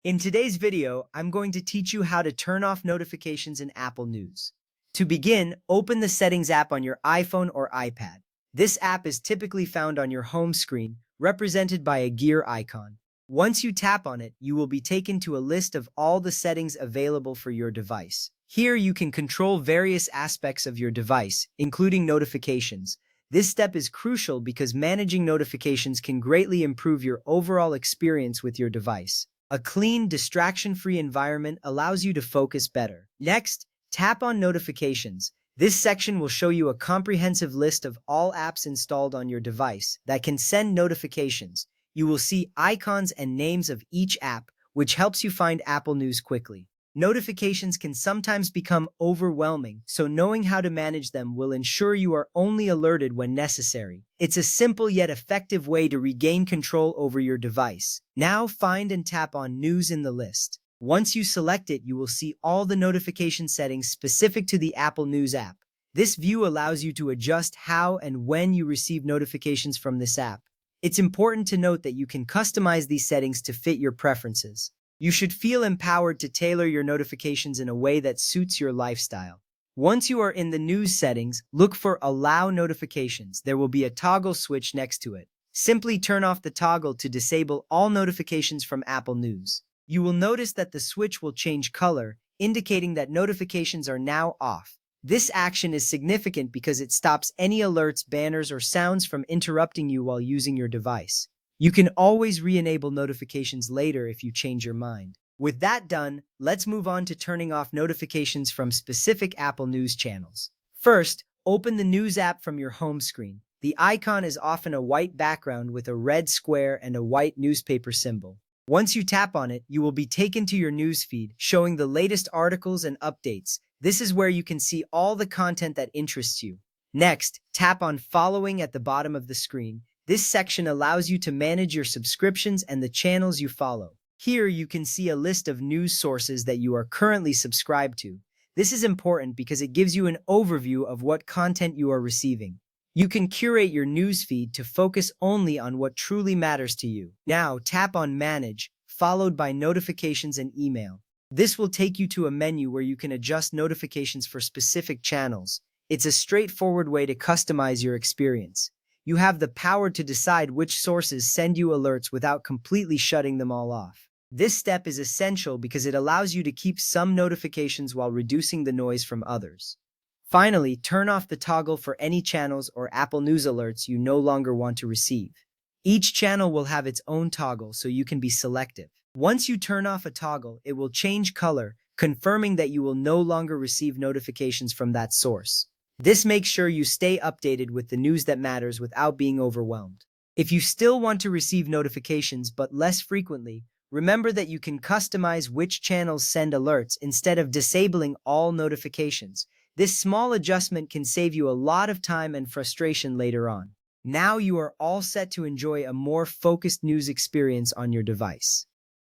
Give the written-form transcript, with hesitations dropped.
In today's video, I'm going to teach you how to turn off notifications in Apple News. To begin, open the Settings app on your iPhone or iPad. This app is typically found on your home screen, represented by a gear icon. Once you tap on it, you will be taken to a list of all the settings available for your device. Here you can control various aspects of your device, including notifications. This step is crucial because managing notifications can greatly improve your overall experience with your device. A clean, distraction-free environment allows you to focus better. Next, tap on Notifications. This section will show you a comprehensive list of all apps installed on your device that can send notifications. You will see icons and names of each app, which helps you find Apple News quickly. Notifications can sometimes become overwhelming, so knowing how to manage them will ensure you are only alerted when necessary. It's a simple yet effective way to regain control over your device. Now find and tap on News in the list. Once you select it, you will see all the notification settings specific to the Apple News app. This view allows you to adjust how and when you receive notifications from this app. It's important to note that you can customize these settings to fit your preferences. You should feel empowered to tailor your notifications in a way that suits your lifestyle. Once you are in the news settings, look for Allow Notifications. There will be a toggle switch next to it. Simply turn off the toggle to disable all notifications from Apple News. You will notice that the switch will change color, indicating that notifications are now off. This action is significant because it stops any alerts, banners, or sounds from interrupting you while using your device. You can always re-enable notifications later if you change your mind. With that done, let's move on to turning off notifications from specific Apple News channels. First, open the News app from your home screen. The icon is often a white background with a red square and a white newspaper symbol. Once you tap on it, you will be taken to your news feed, showing the latest articles and updates. This is where you can see all the content that interests you. Next, tap on Following at the bottom of the screen. This section allows you to manage your subscriptions and the channels you follow. Here you can see a list of news sources that you are currently subscribed to. This is important because it gives you an overview of what content you are receiving. You can curate your news feed to focus only on what truly matters to you. Now tap on Manage, followed by Notifications and Email. This will take you to a menu where you can adjust notifications for specific channels. It's a straightforward way to customize your experience. You have the power to decide which sources send you alerts without completely shutting them all off. This step is essential because it allows you to keep some notifications while reducing the noise from others. Finally, turn off the toggle for any channels or Apple News alerts you no longer want to receive. Each channel will have its own toggle, so you can be selective. Once you turn off a toggle, it will change color, confirming that you will no longer receive notifications from that source. This makes sure you stay updated with the news that matters without being overwhelmed. If you still want to receive notifications but less frequently, remember that you can customize which channels send alerts instead of disabling all notifications. This small adjustment can save you a lot of time and frustration later on. Now you are all set to enjoy a more focused news experience on your device.